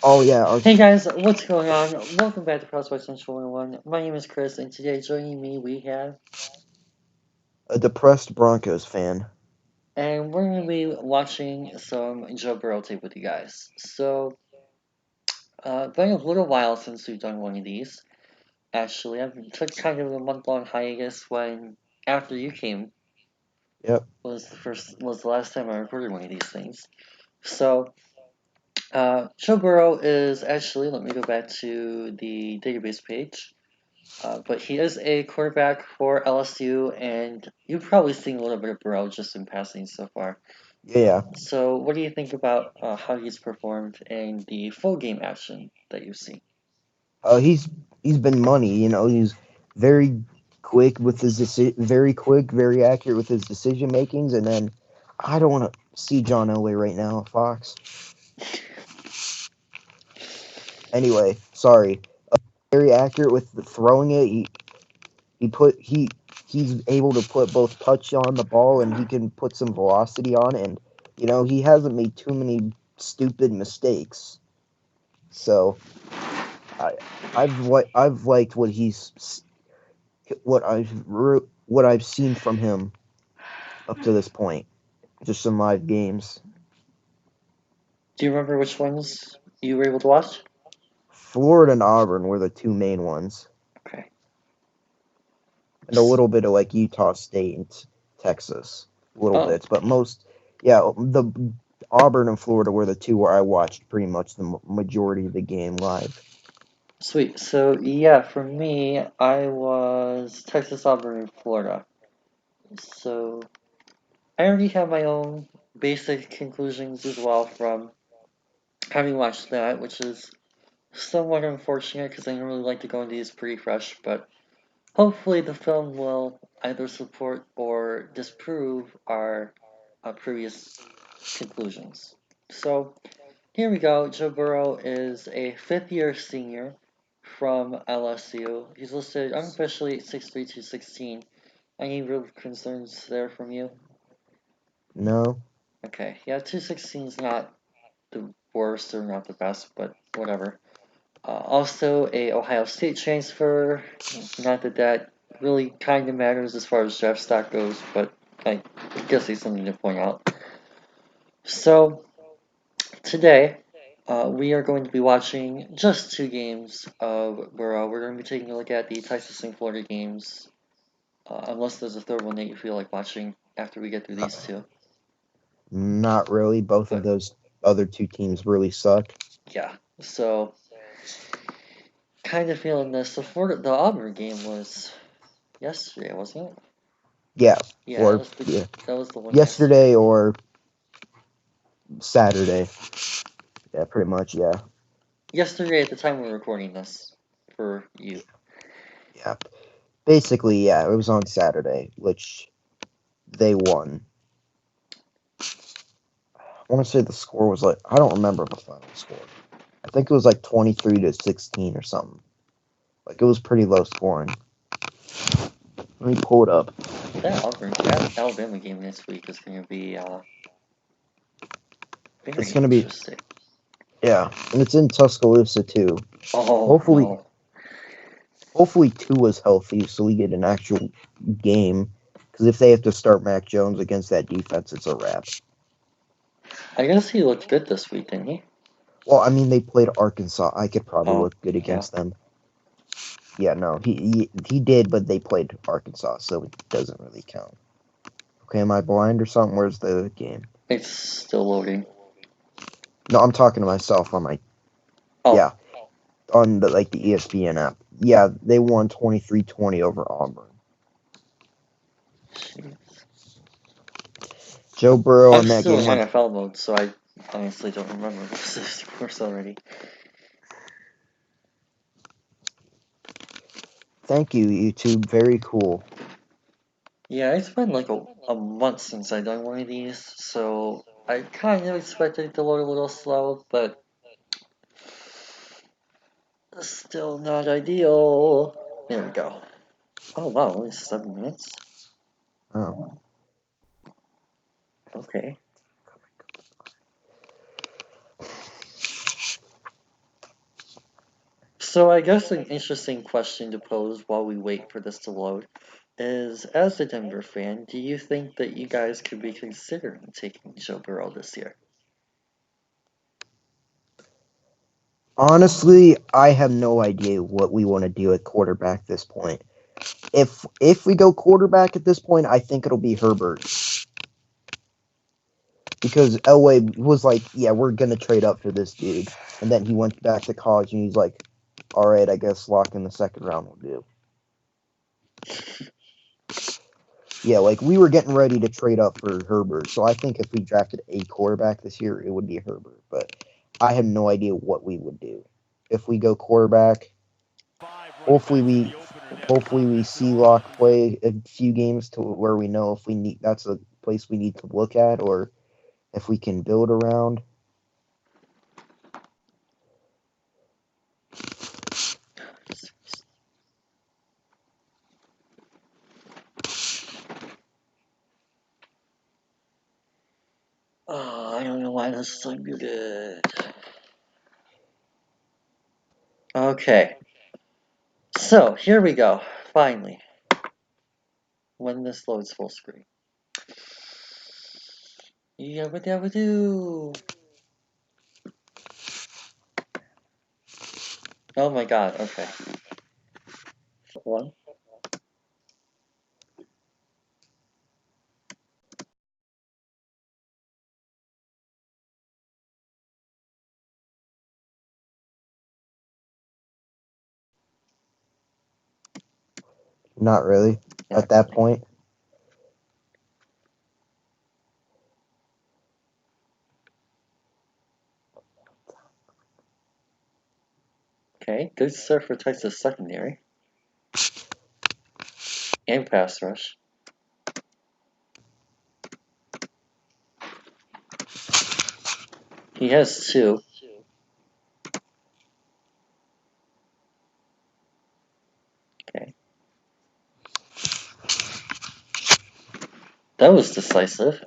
Oh yeah, Hey guys, what's going on? Welcome back to Prospect Central 101. My name is Chris, and today joining me we have, a depressed Broncos fan. and we're going to be watching some Joe Burrow tape with you guys. Been a little while since we've done one of these. Actually, I've took kind of a month-long hiatus when after you came Yep. was the last time I recorded one of these things. So, Joe Burrow is actually. Let me go back to the database page. But he is a quarterback for LSU, and you've probably seen a little bit of Burrow just in passing so far. Yeah. So, what do you think about how he's performed in the full game action that you've seen? He's been money. He's very quick with very quick, very accurate with his decision makings. And then I don't want to see John Elway right now at Fox. Anyway, sorry. Very accurate with the throwing it. He put he's able to put both touch on the ball and he can put some velocity on it. And he hasn't made too many stupid mistakes. So I I've liked what I've seen from him up to this point. Just some live games. Do you remember which ones you were able to watch? Florida and Auburn were the two main ones, Okay. and a little bit of like Utah State and Texas, little Oh, bits, but most, yeah, the Auburn and Florida were the two where I watched pretty much the majority of the game live. sweet. So, yeah, for me, I was Texas, Auburn, and Florida. So, I already have my own basic conclusions as well from having watched that, which is somewhat unfortunate because I normally like to go into these pretty fresh, but hopefully the film will either support or disprove our previous conclusions. So here we go. Joe Burrow is a fifth-year senior from LSU. He's listed unofficially 6'3", 216. Any real concerns there from you? No, Okay, yeah, 216 is not the worst or not the best, but whatever. Also, a Ohio State transfer. Not that that really kind of matters as far as draft stock goes, but I guess it's something to point out. So today, we are going to be watching just two games of Burrow. We're going to be taking a look at the Texas and Florida games, unless there's a third one that you feel like watching after we get through these two. not really. Both of But those other two teams really suck. yeah, so kind of feeling this. The Auburn game was yesterday, wasn't it? Yeah, Yeah, or yeah, that was the one yesterday. yesterday or Saturday. Yeah, pretty much. Yeah, Yesterday at the time we were recording this for you. yeah. Basically, yeah, it was on Saturday, which they won. I want to say the score was like, I don't remember the final score. I think it was like 23-16 or something. Like it was pretty low scoring. Let me pull it up. That Alabama game next week is going to be It's very gonna be, interesting. yeah, and it's in Tuscaloosa too. Oh Hopefully, no, hopefully Tua's healthy so we get an actual game. Because if they have to start Mac Jones against that defense, it's a wrap. I guess he looked good this week, didn't he? Well, I mean they played Arkansas. I could probably Oh look good yeah. against them. Yeah, no, he did, but they played Arkansas, so it doesn't really count. Okay, am I blind or something? Where's the game? It's still loading. No, I'm talking to myself on my, Oh, yeah, on the ESPN app. Yeah, they won 23-20 over Auburn. jeez. Joe Burrow I'm in that still game in went. NFL mode, so I honestly don't remember most of the scores already. Thank you, YouTube. Very cool. Yeah, it's been like a month since I've done one of these, so I kind of expected it to load a little slow, but still not ideal. There we go. Oh wow, only 7 minutes? Oh, Okay. So I guess an interesting question to pose while we wait for this to load is, as a Denver fan, do you think that you guys could be considering taking Joe Burrow this year? Honestly, I have no idea what we want to do at quarterback at this point. If we go quarterback at this point, I think it'll be Herbert. Because Elway was like, yeah, we're going to trade up for this dude. And then he went back to college and he's like, all right, I guess lock in the second round will do. Yeah, like we were getting ready to trade up for Herbert. So I think if we drafted a quarterback this year, it would be Herbert. But I have no idea what we would do. If we go quarterback, hopefully we see Locke play a few games to where we know if we need that's a place we need to look at or if we can build around. Oh, I don't know why this is unmuted. Okay. So, here we go. Finally. When this loads full screen. Yabba dabba doo. Oh my god, okay. One. Not really Not at that really. point. Okay, good start for Texas secondary. And pass rush. He has two. Okay. That was decisive.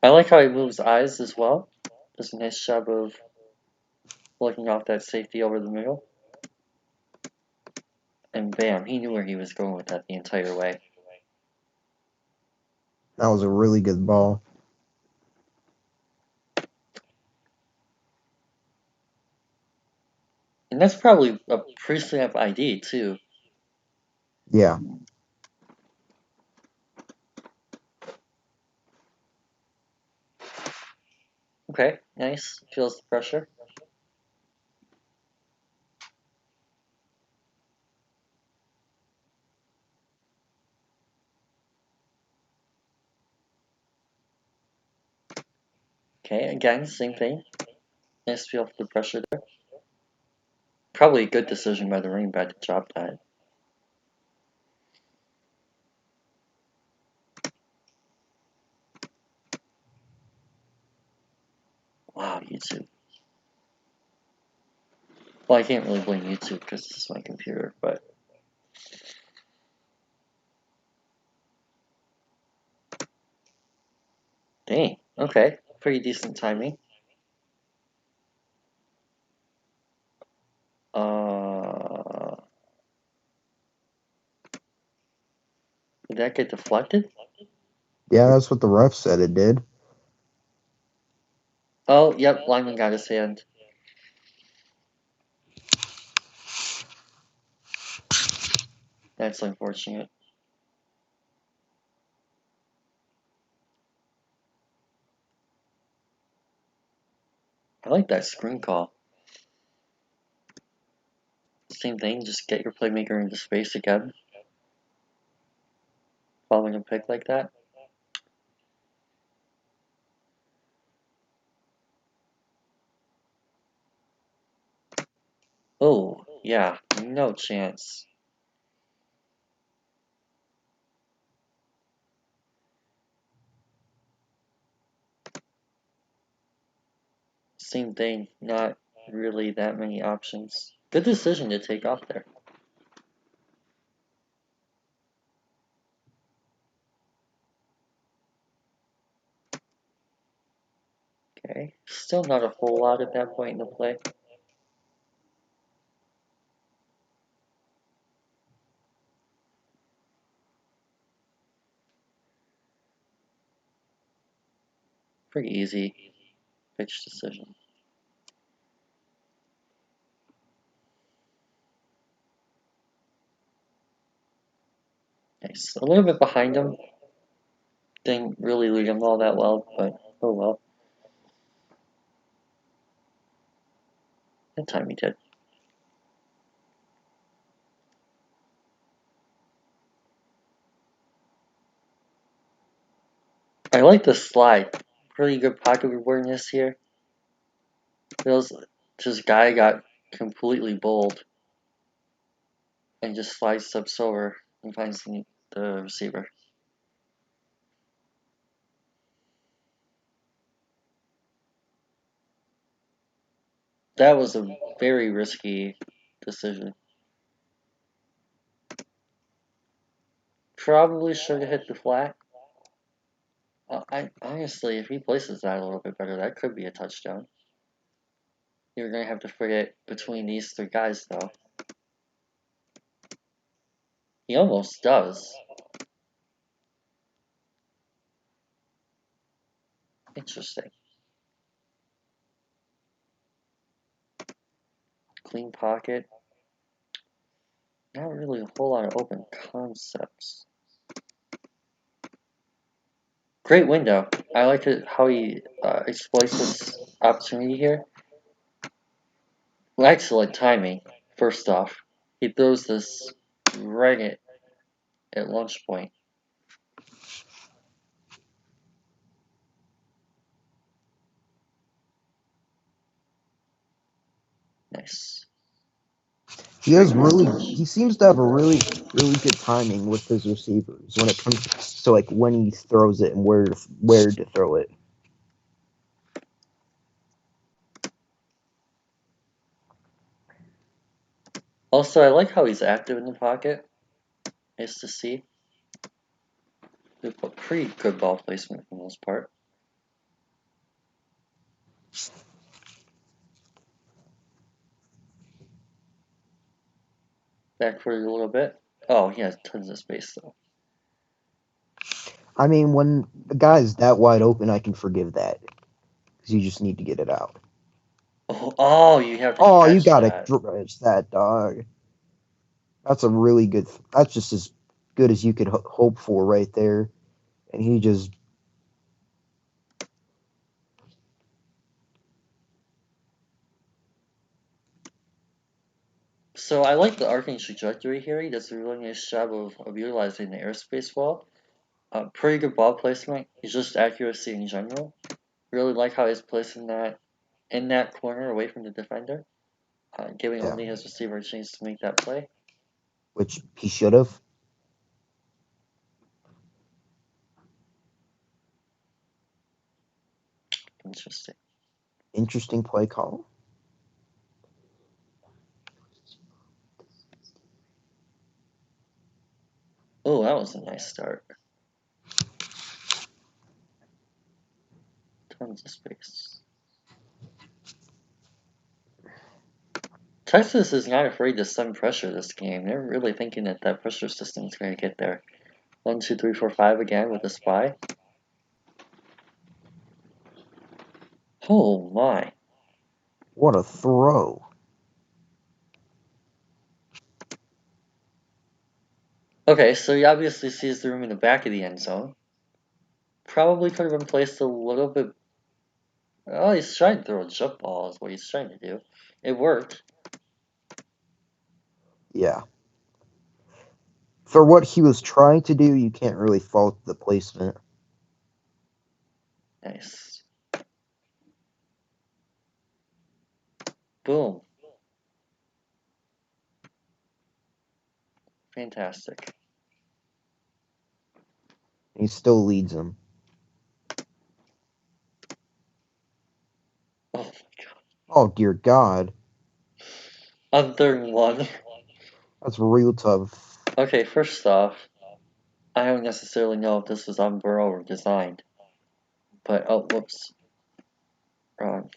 I like how he moves eyes as well. Does a nice job of looking off that safety over the middle. And bam, he knew where he was going with that the entire way. That was a really good ball. And that's probably a pre-snap ID too. Yeah. Okay, nice. Feels the pressure. Okay, again, same thing. Nice feel for the pressure there. Probably a good decision by the running back to drop that. Wow, YouTube. Well, I can't really blame YouTube because this is my computer, but dang, okay, pretty decent timing. Did that get deflected? Yeah, that's what the ref said it did. Oh, yep, lineman got his hand. That's unfortunate. I like that screen call. Same thing, just get your playmaker into space again. Following a pick like that. Oh, yeah, no chance. Same thing, not really that many options. Good decision to take off there. Okay. Still not a whole lot at that point in the play. Pretty easy pitch decision. Nice. A little bit behind him. Didn't really lead him all that well, but oh well. That time he did. I like the slide. Pretty good pocket awareness here. Feels this guy got completely bold and just slide steps over and finds the receiver. That was a very risky decision. Probably should have hit the flat. I honestly, if he places that a little bit better, that could be a touchdown. You're gonna have to forget between these three guys, though. He almost does. Interesting. Clean pocket. Not really a whole lot of open concepts. Great window. I like it how he exploits this opportunity here. Well, excellent timing, first off. He throws this right at launch point. Nice. He has really. He seems to have a really good timing with his receivers when it comes to like when he throws it and where to throw it. Also, I like how he's active in the pocket. Nice to see. Pretty good ball placement for the most part. Backward a little bit. Oh, he has tons of space though. I mean, when the guy's that wide open, I can forgive that because you just need to get it out. Oh, you have to Oh, you catch gotta that. dredge that, dog. That's a really good. That's just as good as you could hope for right there. And he just. So I like the arcing trajectory here. He does a really nice job of utilizing the airspace well. Pretty good ball placement. It's just accuracy in general. Really like how he's placing that in that corner away from the defender, giving Yeah. only his receiver a chance to make that play. Which he should have. Interesting. Interesting play call. Oh, that was a nice start. Tons of space. Texas is not afraid to send pressure this game. They're really thinking that that pressure system is going to get there. 1, 2, 3, 4, 5 again with a spy. Oh my. What a throw. Okay, so he obviously sees the room in the back of the end zone. Probably could have been placed a little bit. Oh, he's trying to throw a jump ball, is what he's trying to do. It worked. Yeah. For what he was trying to do, you can't really fault the placement. Nice. Boom. Fantastic. He still leads him. Oh my god. Oh dear God. On 3rd and 1. That's real tough. Okay, first off, I don't necessarily know if this was on Burrow or designed. But, oh, whoops. Um,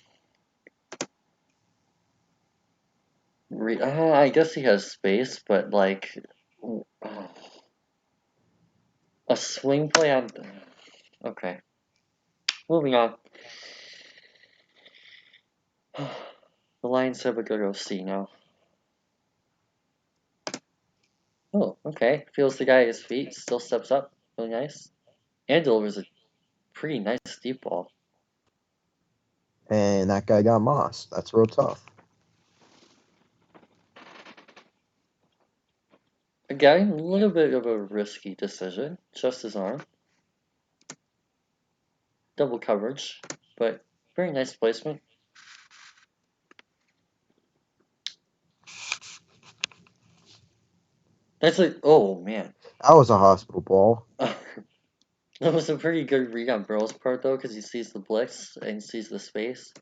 I guess he has space, but like a swing play on. Okay, moving on. The Lions have a good OC now. Oh, okay. Feels the guy at his feet, still steps up. Really nice. And delivers a pretty nice deep ball. And that guy got mossed. That's real tough. Again, a little bit of a risky decision. Just his arm. Double coverage, but very nice placement. That's like, oh man. That was a hospital ball. That was a pretty good read on Burrow's part though, because he sees the blitz and sees the space.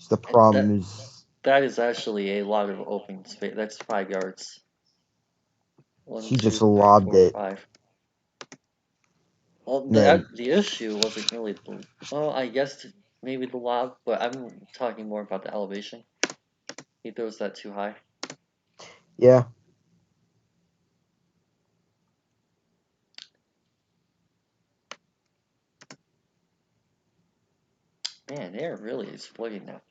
The And problem is that is actually a lot of open space. That's 5 yards. One, he just two, three, lobbed four, it. 5. Well, And then the issue wasn't really the. Well, I guess maybe the lob, but I'm talking more about the elevation. He throws that too high. yeah, Man, they're really exploiting that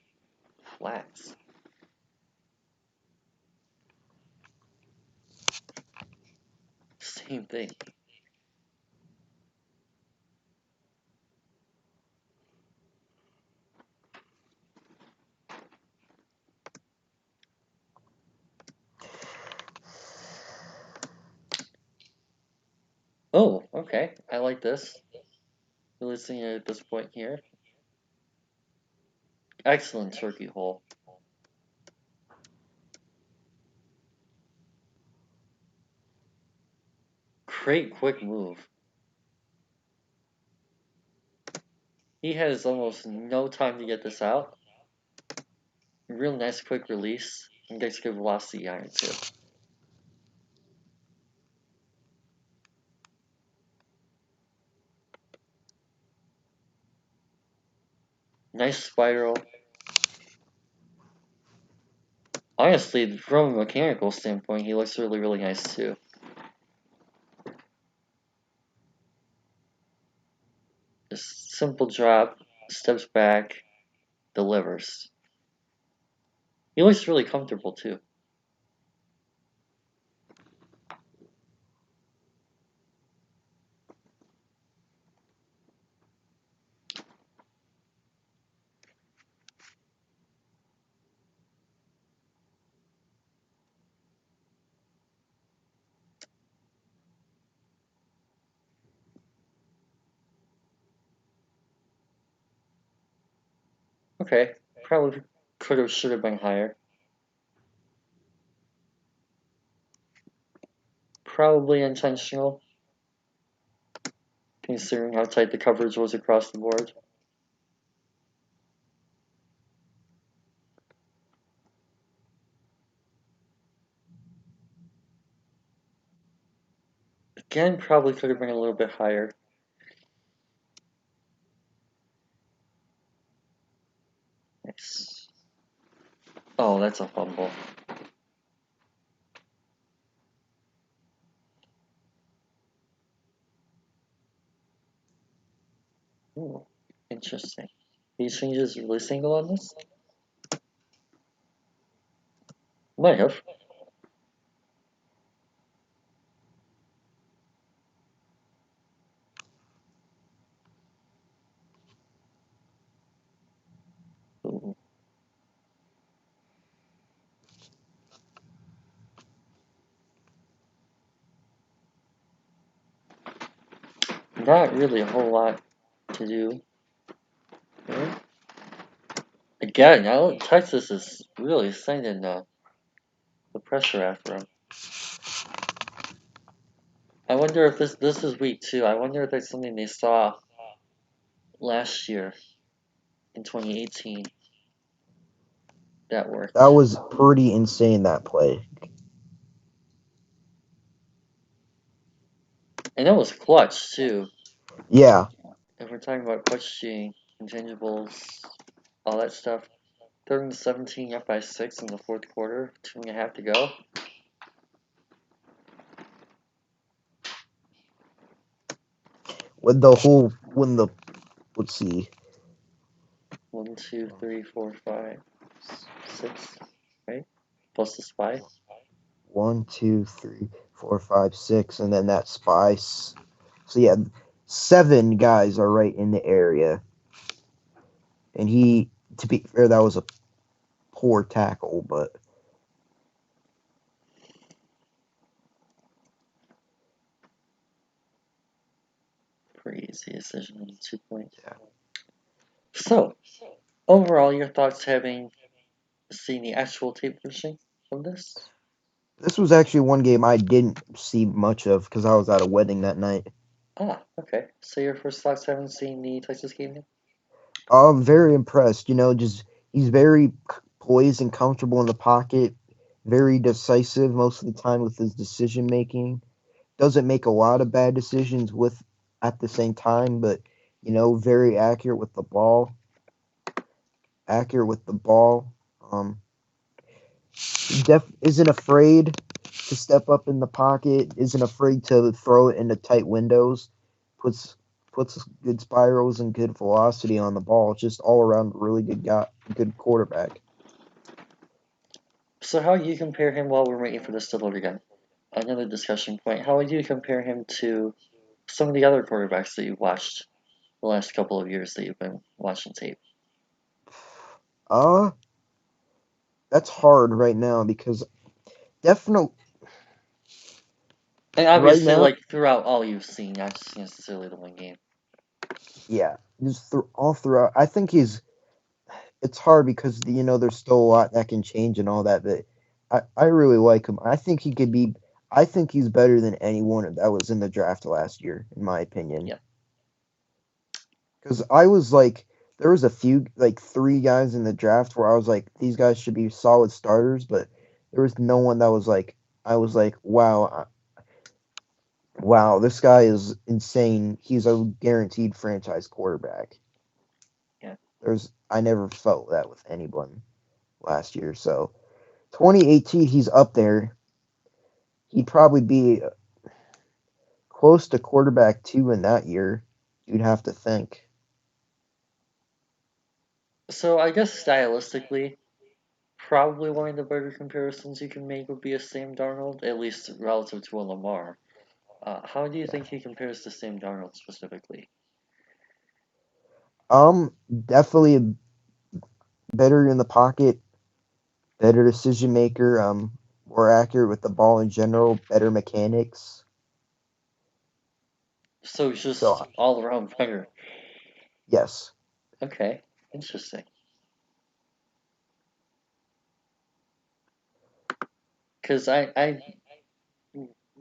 flats. Same thing. Oh, okay. I like this. Releasing it at this point here. Excellent turkey hole. Great quick move. He has almost no time to get this out. Real nice quick release. And gets good velocity on it too. Nice spiral. Honestly, from a mechanical standpoint, he looks really, really nice too. Just simple drop, steps back, delivers. He looks really comfortable too. Okay, probably could have, should have been higher. Probably intentional, considering how tight the coverage was across the board. Again, probably could have been a little bit higher. Nice. Oh, that's a fumble. Ooh, interesting. Did he change his release angle on this? Might have. Ooh. Not really a whole lot to do here. Again, now Texas is really sending the pressure after him. I wonder if this is week 2. I wonder if that's something they saw last year in 2018 that worked. that was pretty insane, that play. And that was clutch too. Yeah, if we're talking about coaching, intangibles, all that stuff, 3rd and 17, up by 6 in the fourth quarter, 2.5 to go. When the let's see, 1, 2, 3, 4, 5, 6, right? Plus the spy. 1, 2, 3, 4, 5, 6, and then that spice. So yeah, 7 guys are right in the area, and he, to be fair, that was a poor tackle, but Pretty easy decision on 2 points. yeah, So, overall, your thoughts having seen the actual tape version of this? this was actually one game I didn't see much of because I was at a wedding that night. Okay. So your first thoughts having seen the Texas game then? I'm very impressed. Just he's very poised and comfortable in the pocket, very decisive most of the time with his decision making. Doesn't make a lot of bad decisions with at the same time, but very accurate with the ball. Accurate with the ball. Um, isn't afraid to step up in the pocket. Isn't afraid to throw it into tight windows. Puts puts good spirals and good velocity on the ball. Just all around really good guy, good quarterback. So how would you compare him while we're waiting for this to load again? Another discussion point. How would you compare him to some of the other quarterbacks that you've watched the last couple of years that you've been watching tape? Uh, that's hard right now because definitely And right obviously, now, like throughout all you've seen, not just necessarily the one game. yeah, just all throughout. I think it's hard because there's still a lot that can change and all that, but I really like him. I think he's better than anyone that was in the draft last year, in my opinion. Yeah. Because I was like, there was a few like 3 guys in the draft where I was like, these guys should be solid starters, but there was no one that was like, I was like, wow, wow, this guy is insane. He's a guaranteed franchise quarterback. Yeah. I never felt that with anyone last year. So 2018, he's up there. He'd probably be close to quarterback 2 in that year. You'd have to think. So I guess stylistically, probably one of the better comparisons you can make would be a Sam Darnold, at least relative to a Lamar. How do you Yeah. think he compares to Sam Darnold specifically? Definitely better in the pocket, better decision maker, more accurate with the ball in general, better mechanics. So So just all around better. yes, Okay, interesting. Because I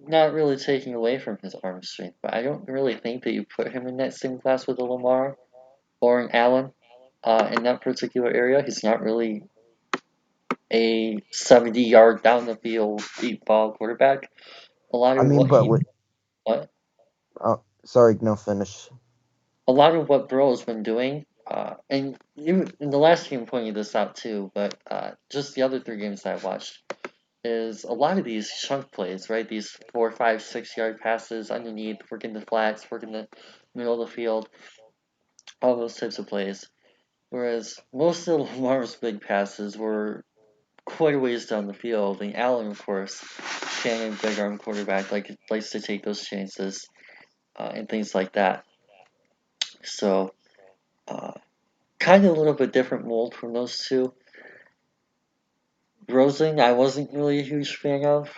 not really taking away from his arm strength, but I don't really think that you put him in that same class with a Lamar or an Allen. In that particular area, he's not really a 70-yard down the field deep ball quarterback. A lot I of mean, what but he what? what Sorry, no finish. a lot of what Burrow's been doing, and even in the last game pointed this out too, but just the other 3 games I watched is a lot of these chunk plays, right? These 4, 5, 6 yard passes underneath, working the flats, working the middle of the field, all those types of plays. Whereas most of Lamar's big passes were quite a ways down the field, and Allen, of course, Shannon, big arm quarterback, likes to take those chances and things like that. So, uh, kind of a little bit different mold from those two. Rosen, I wasn't really a huge fan of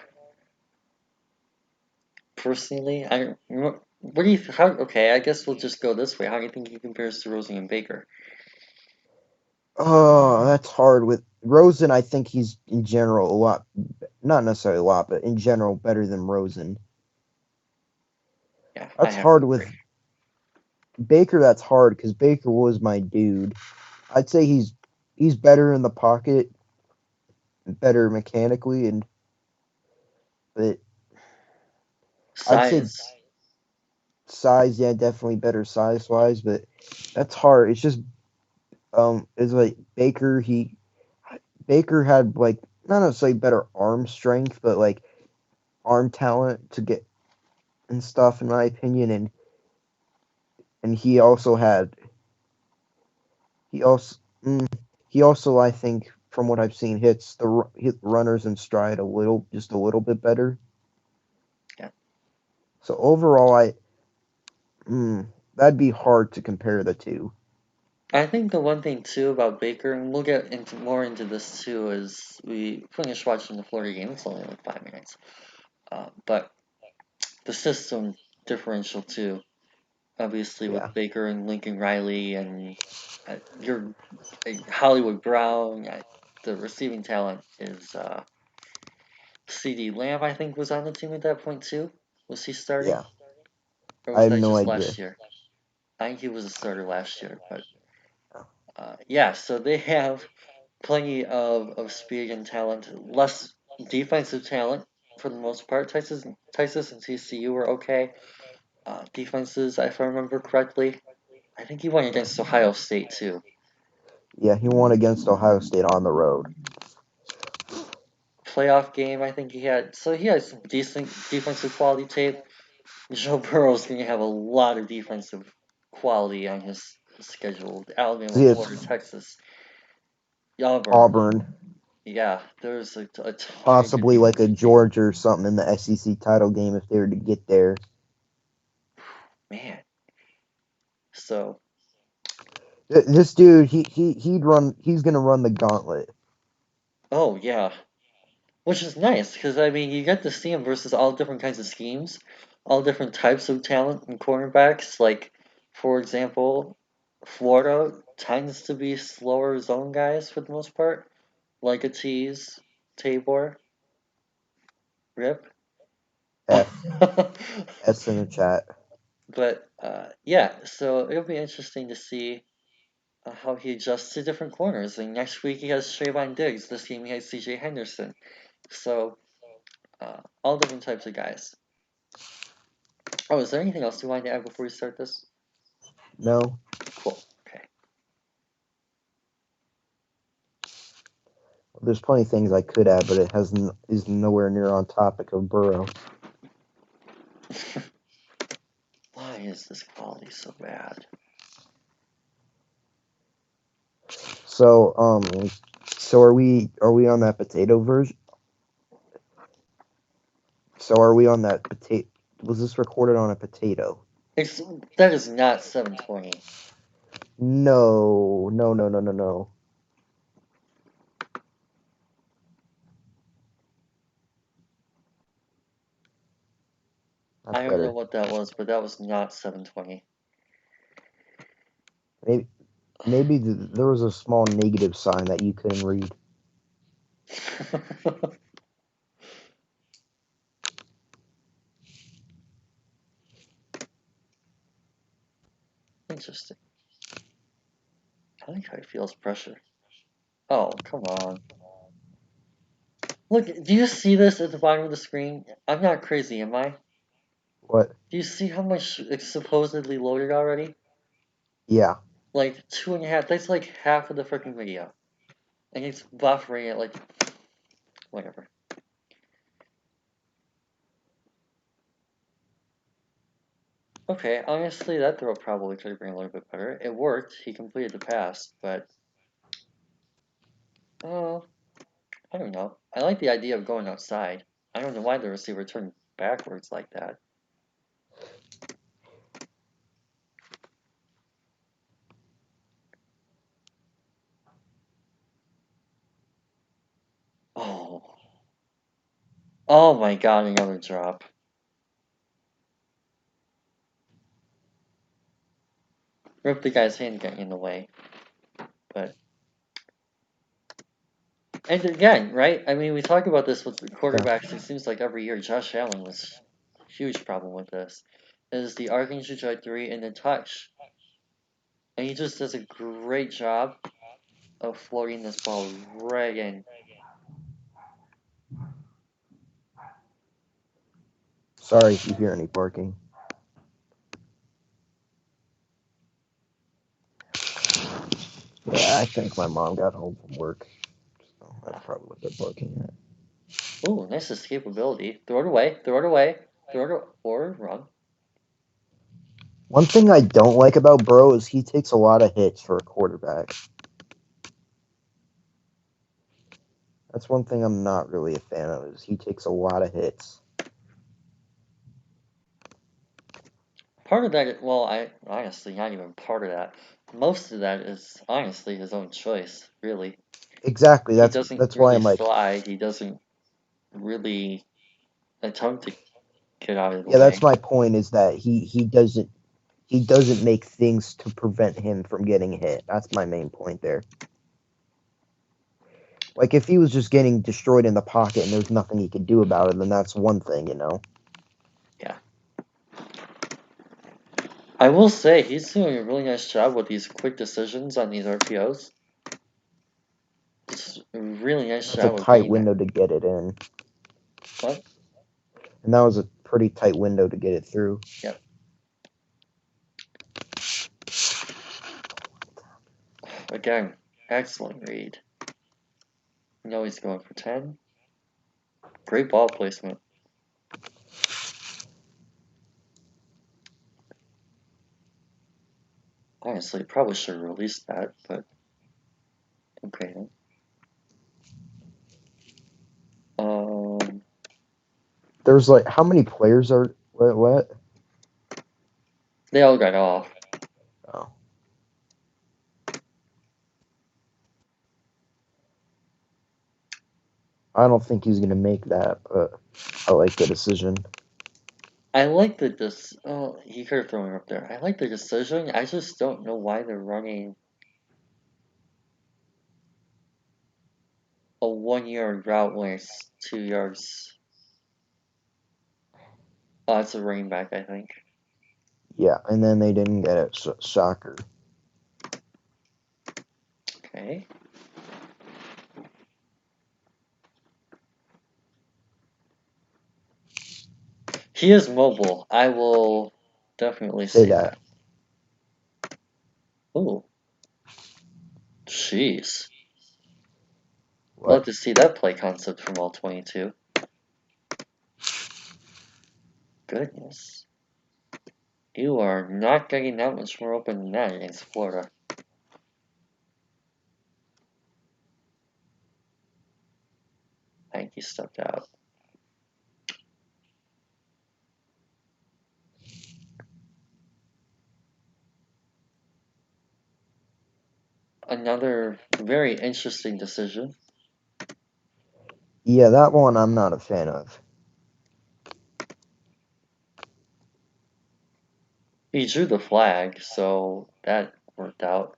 personally. I what do you how okay? I guess we'll just go this way. How do you think he compares to Rosen and Baker? Oh, that's hard with Rosen. I think he's in general a lot, not necessarily a lot, but in general better than Rosen. Yeah, I That's have to hard agree. with Baker. That's hard because Baker was my dude. I'd say he's better in the pocket, better mechanically, and, but, I'd say, Size. size, yeah, definitely better size wise, but that's hard. It's just it's like Baker had like not necessarily better arm strength, but like arm talent to get and stuff in my opinion, and he also mm, he also I think from what I've seen hit runners in stride just a little bit better. Yeah. So overall, that'd be hard to compare the two. I think the one thing too about Baker, and we'll get into more into this too, is we finished watching the Florida game. It's only like 5 minutes, but the system differential too. Obviously, Yeah, with Baker and Lincoln Riley and your Hollywood Brown, the receiving talent is C.D. Lamb. I think was on the team at that point too. Was he starting, yeah. or I was have that no just idea. last year? I think he was a starter last year, but yeah. So they have plenty of speed and talent, less defensive talent for the most part. Texas and TCU were okay. Defenses, if I remember correctly, I think he went against Ohio State too. Yeah, he won against Ohio State on the road. Playoff game, I think he had. So he has some decent defensive quality tape. Joe Burrow's going to have a lot of defensive quality on his schedule. Alabama, See, it's Florida, Texas, Auburn. Auburn, Yeah, there's a ton of good possibly like a defensive tape. Georgia or something in the SEC title game if they were to get there. Man, so This dude, he's gonna run the gauntlet. oh yeah, which is nice because I mean you get to see him versus all different kinds of schemes, all different types of talent and cornerbacks. Like for example, Florida tends to be slower zone guys for the most part, like a tease, Tabor, Rip. F S in the chat. But yeah, so it'll be interesting to see how he adjusts to different corners. And next week he has Trayvon Diggs. This game he has C.J. Henderson. So all different types of guys. Oh, is there anything else you wanted to add before we start this? No, Cool. Okay. there's plenty of things I could add, but is nowhere near on topic of Burrow. Why is this quality so bad? So so are we on that potato version? So are we on that potato? Was this recorded on a potato? It's that is not 720. No, no, no, no, no, no. That's I don't know better. what that was, but that was not 720. Maybe there was a small negative sign that you couldn't read. Interesting. I like how he feels pressure. Oh, come on. Look, do you see this at the bottom of the screen? I'm not crazy, am I? What? Do you see how much it's supposedly loaded already? Yeah. Like 2.5, that's like half of the freaking video. And it's buffering it like, whatever. Okay, honestly, that throw probably could have been a little bit better. It worked, he completed the pass, but, oh, I don't know. I like the idea of going outside. I don't know why the receiver turned backwards like that. Oh. Oh my god, another drop. Rip the guy's hand getting in the way. But and again, right? I mean, we talk about this with the Yeah. quarterbacks. It seems like every year Josh Allen was a huge problem with this. Is the arcing trajectory and the touch, and he just does a great job of floating this ball right in. Sorry if you hear any barking. Yeah, I think my mom got home from work. So that's probably what they're barking at. Ooh, nice escapability. Throw it away. Throw it away. Throw it or run. One thing I don't like about Burrow is he takes a lot of hits for a quarterback. That's one thing I'm not really a fan of. Is he takes a lot of hits. Part of that, well, I honestly not even part of that. Most of that is honestly his own choice, really. Exactly. He That's doesn't that's why really I'm like, slide. He doesn't really attempt to get out of the yeah, way. that's my point. Is that he doesn't make things to prevent him from getting hit. That's my main point there. Like if he was just getting destroyed in the pocket and there's nothing he could do about it, then that's one thing, you know. Yeah. I will say he's doing a really nice job with these quick decisions on these RPOs. It's a really nice That's a job of tight getting that. window to get it in, What? and that was a pretty tight window to get it through. Yep. Again, excellent read. You know he's going for 10. Great ball placement. Honestly, probably should have released that, but okay then. There's like how many players are what? They all got off. Oh, I don't think he's gonna make that, but I like the decision. I like the oh, he could have thrown it up there. I like the decision. I just don't know why they're running a 1 yard route when it's 2 yards. Oh, it's a running back, I think. Yeah, and then they didn't get it. Shocker. Okay. He is mobile. I will definitely Say say that. that. Oh, jeez. Love What? to see that play concept from all 22. Goodness. You are not getting that much more open than that against Florida. I think he stepped out. Another very interesting decision. Yeah, that one I'm not a fan of. He drew the flag, so that worked out.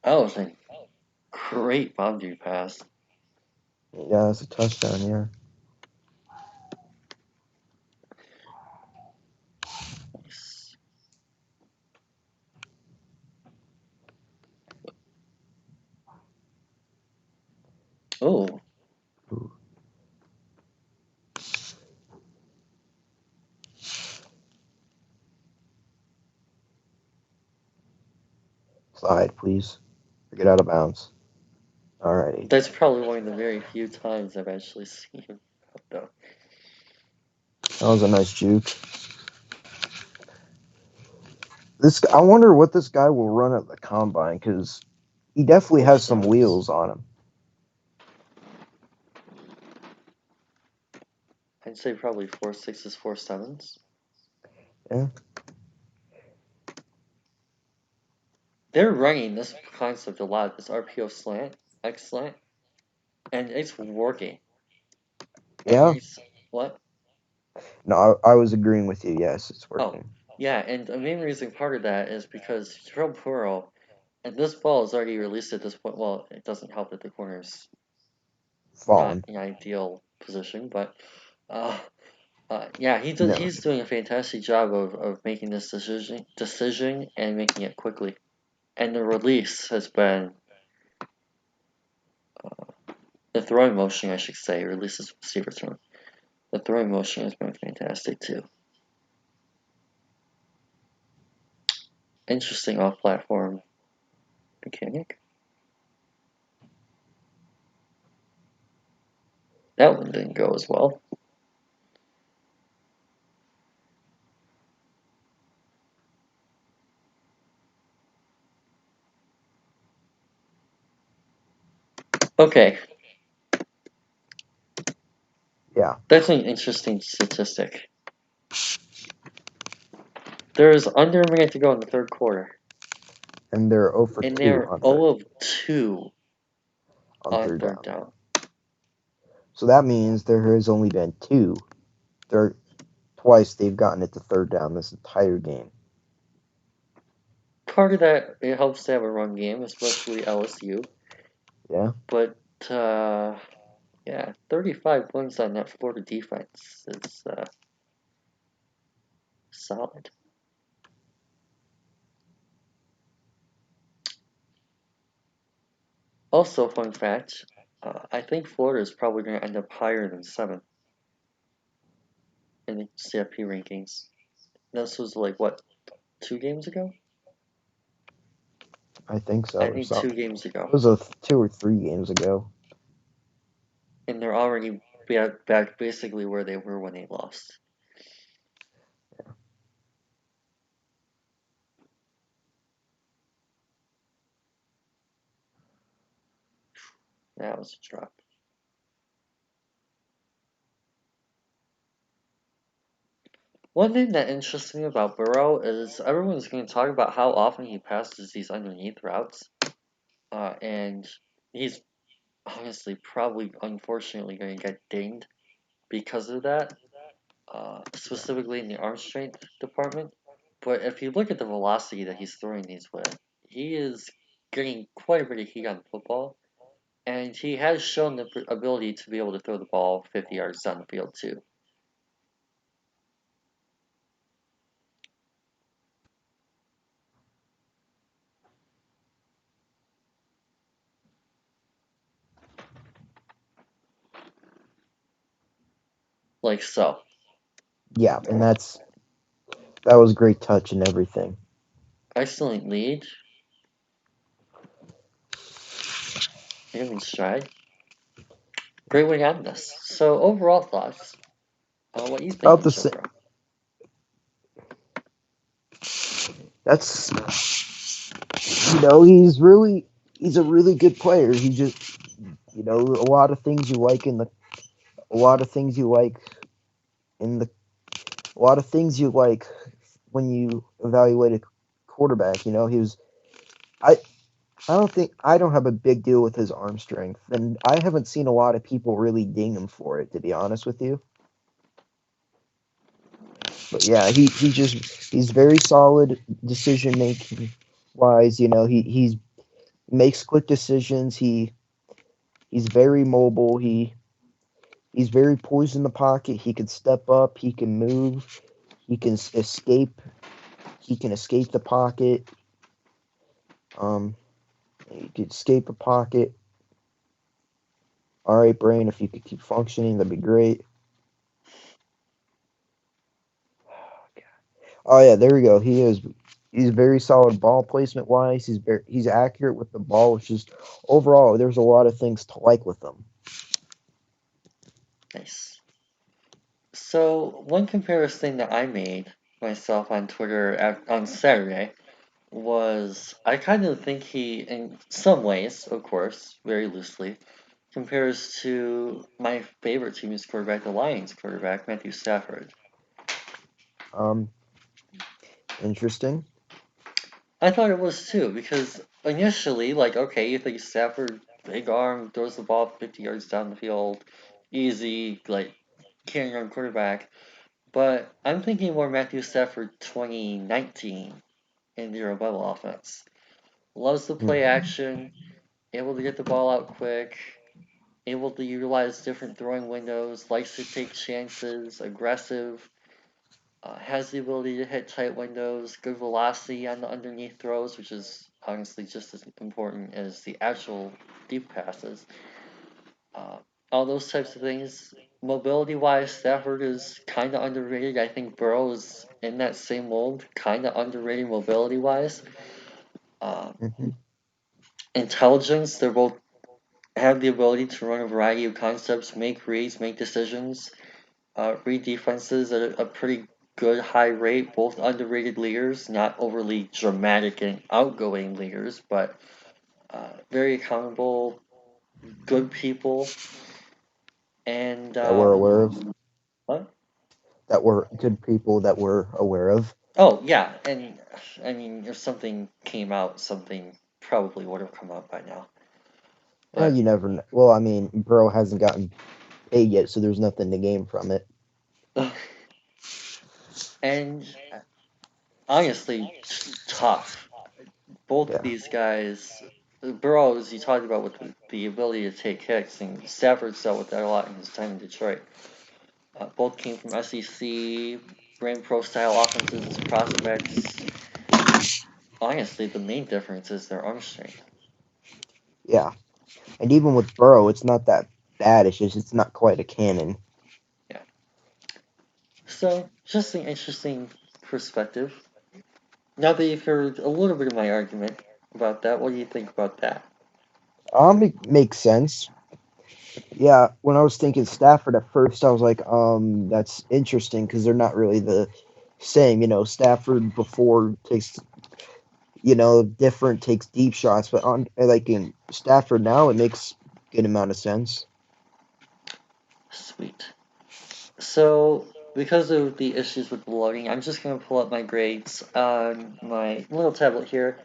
That was a great boundary pass. Yeah, it's a touchdown. Yeah. Nice. Oh, Ooh. Slide, please. Or get out of bounds. Alrighty. that's probably one of the very few times I've actually seen him out, though. That was a nice juke. I wonder what this guy will run at the combine because he definitely Four has some sevens. wheels on him. I'd say probably 4 6s, 4 7s. Yeah. They're running this concept a lot, this RPO slant, X slant, and it's working. And Yeah. it's what? No, I was agreeing with you. Yes, it's Oh, working. yeah, and the main reason part of that is because Joe Burrow, and this ball is already released at this point. Well, it doesn't help that the corner's not Fallen. an ideal position, but uh, yeah, No. he's doing a fantastic job of making this decision and making it quickly. And the release has been the throwing motion, I should say, releases receiver term The throwing motion has been fantastic too. Interesting off-platform mechanic. That one didn't go as well. Okay, Yeah, that's an interesting statistic. There's under a minute to go in the third quarter, and they're 0 for and 2 they're on 0 of 2 on on third third down. down. So that means there has only been third twice they've gotten it to third down this entire game. Part of that, it helps to have a run game, especially LSU. Yeah, But, yeah, 35 points on that Florida defense is solid. Also, fun fact, I think Florida is probably going to end up higher than 7 in the CFP rankings. This was like, what, 2 games ago? I think so. I Or think 2 something. games It ago. was 2 or 3 games ago. And they're already back basically where they were when they lost. That was a drop. One thing that interests me about Burrow is everyone's going to talk about how often he passes these underneath routes. And he's honestly probably, unfortunately, going to get dinged because of that, specifically in the arm strength department. But if you look at the velocity that he's throwing these with, he is getting quite a bit of heat on the football. And he has shown the ability to be able to throw the ball 50 yards down the field, too. Like so. Yeah, and that was great touch and everything. Excellent lead. Even stride. Great way to end this. So, overall thoughts on what you think About of the Joe same. Burrow? That's he's a really good player. He just a lot of things you like a lot of things you like in the a lot of things you like when you evaluate a quarterback. He was I I don't have a big deal with his arm strength, and I haven't seen a lot of people really ding him for it, to be honest with you. But yeah, he's very solid decision making wise. He makes quick decisions. He's very mobile. He's very poised in the pocket. He can step up. He can move. He can escape. He can escape the pocket. Um, he can escape a pocket. All right, brain. If you could keep functioning, that'd be great. Oh yeah, there we go. He's very solid ball placement wise. He's accurate with the ball, which is overall there's a lot of things to like with him. Nice. So, one comparison that I made myself on Twitter on Saturday was I kind of think he, in some ways, of course, very loosely, compares to my favorite team's quarterback, the Lions quarterback, Matthew Stafford. Um, Interesting. I thought it was too, because initially, like, okay, you think Stafford, big arm, throws the ball 50 yards down the field, easy, like, carrying on quarterback. But I'm thinking more Matthew Stafford 2019 in the Euro Bubble offense. Loves to play Hmm. action, able to get the ball out quick, able to utilize different throwing windows, likes to take chances, aggressive, has the ability to hit tight windows, good velocity on the underneath throws, which is honestly just as important as the actual deep passes. Uh, all those types of things. Mobility wise, Stafford is kind of underrated. I think Burrow is in that same mold, kind of underrated mobility wise. Uh, Hmm. Intelligence, they're both have the ability to run a variety of concepts, make reads, make decisions, read defenses at a pretty good high rate. Both underrated leaders, not overly dramatic and outgoing leaders, but very accountable, good people. And That we're aware of. what? That were good people that we're aware of. Oh yeah, and I mean, if something came out, something probably would have come out by now. But You never know. Well, I mean, Burrow hasn't gotten paid yet, so there's nothing to gain from it. and honestly, tough. Both Yeah. these guys, Burrow, as you talked about with the ability to take hits, and Stafford dealt with that a lot in his time in Detroit. Both came from SEC, ran pro style offenses as prospects. Honestly, the main difference is their arm strength. Yeah. And even with Burrow, it's not that bad. It's just it's not quite a cannon. Yeah. So, just an interesting perspective. Now that you've heard a little bit of my argument about that, what do you think about that? It makes sense. Yeah, when I was thinking Stafford at first, I was like, that's interesting because they're not really the same. Stafford before takes, different takes deep shots, but on like in Stafford now, it makes good amount of sense. Sweet. So, because of the issues with the loading, I'm just going to pull up my grades on my little tablet here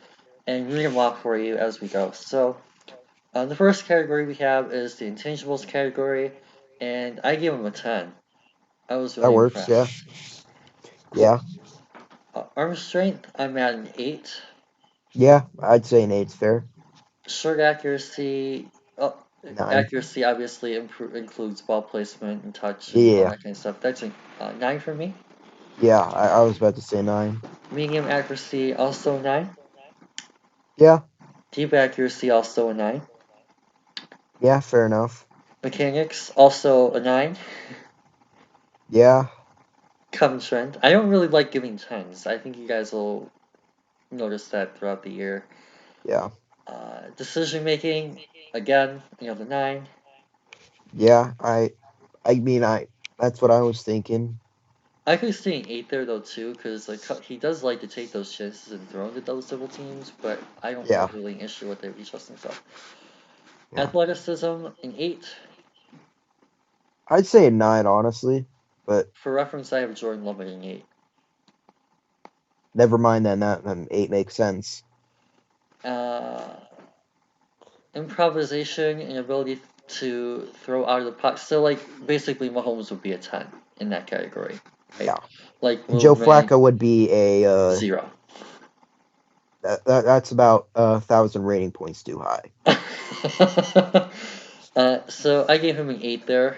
and read them off for you as we go. So, the first category we have is the intangibles category, and I gave him a 10. I was That really works. Yeah, impressed. Cool. yeah, Arm strength, I'm at an 8. yeah. I'd say an eight's fair. Short accuracy, oh, 9. accuracy obviously includes ball placement and touch and all Yeah, that kind of stuff. That's a 9 for me. yeah. I was about to say 9. Medium accuracy, also 9. Yeah, Deep accuracy, also a 9. yeah. Fair enough. Mechanics, also a 9. Yeah, Common strength. I don't really like giving 10s. I think you guys will notice that throughout the year. yeah, Decision making, again, the 9. yeah. I mean, That's what I was thinking. I could see an 8 there though too, because like he does like to take those chances and throw into those double teams, but I don't Yeah, have really an issue with it. He trusts himself. yeah. Athleticism, an 8. I'd say a 9, honestly, but For reference, I have Jordan Love at an 8. never mind then. That 8 makes sense. Uh, Improvisation and ability to throw out of the pocket. So like basically Mahomes would be a 10 in that category, right? Yeah. Like And Joe movement, Flacco would be a 0. that's about 1,000 rating points too high. So I gave him an 8 there.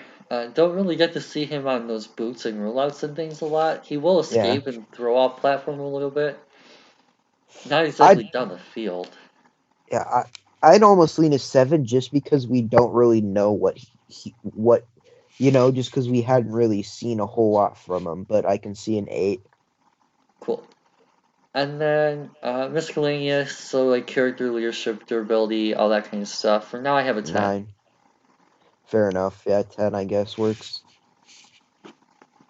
Don't really get to see him on those boots and rollouts and things a lot. He will Yeah, escape and throw off platform a little bit. Not I'd exactly down the field. yeah I'd almost lean a 7 just because we don't really know what just because we hadn't really seen a whole lot from him. But I can see an 8, Cool. And then miscellaneous, so like character, leadership, durability, all that kind of stuff. For now, I have a 10. 9. Fair enough. Yeah, 10 I guess works.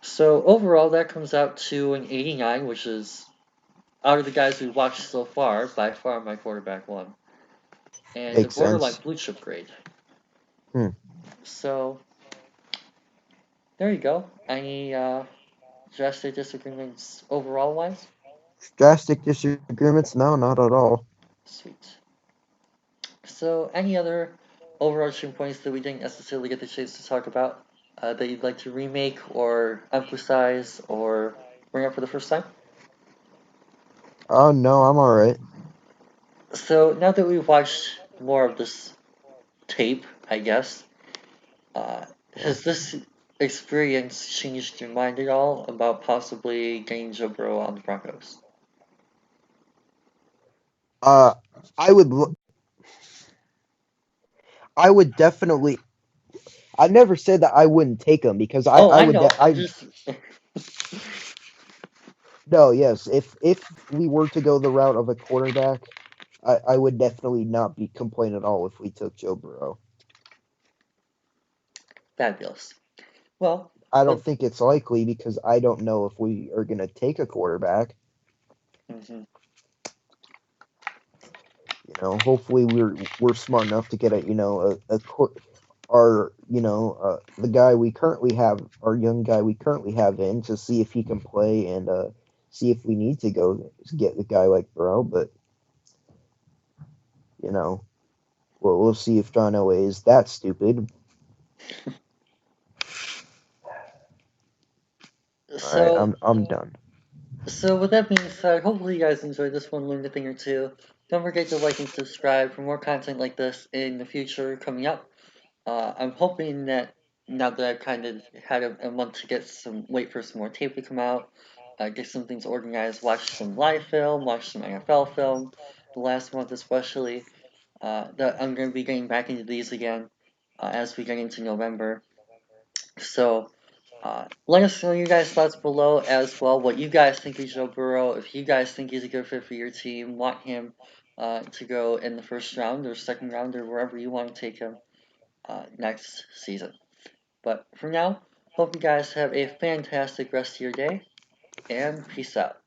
So overall, that comes out to an 89, which is out of the guys we've watched so far, by far my quarterback one, and a Makes borderline sense. blue chip grade. Hmm. So there you go. Any drastic disagreements overall wise? Drastic disagreements? No, not at all. Sweet. So any other overarching points that we didn't necessarily get the chance to talk about that you'd like to remake or emphasize or bring up for the first time? Oh no, I'm all right. So now that we've watched more of this tape, I guess, uh, Yeah. has this experience changed your mind at all about possibly getting Joe Burrow on the Broncos? Uh, I would, I would definitely, I never said that I wouldn't take him because Oh, I I would know. I'm I just. no, yes, if we were to go the route of a quarterback, I would definitely not be complaining at all if we took Joe Burrow. Fabulous. Well, I don't with. think it's likely because I don't know if we are going to take a quarterback. Mhm. Hopefully we're smart enough to get our the guy we currently have, our young guy we currently have in to see if he can play and see if we need to go get a guy like Burrow. But you know, we'll see if John Elway is that stupid. All right, So, I'm done. so with that being said, hopefully you guys enjoyed this one, learned a thing or two. Don't forget to like and subscribe for more content like this in the future coming up. I'm hoping that now that I've kind of had a month to wait for some more tape to come out, get some things organized, watch some live film, watch some NFL film, the last month especially, that I'm going to be getting back into these again as we get into November. So, let us know your guys' thoughts below as well. What you guys think of Joe Burrow. If you guys think he's a good fit for your team, want him to go in the first round or second round or wherever you want to take him next season. But for now, hope you guys have a fantastic rest of your day and peace out.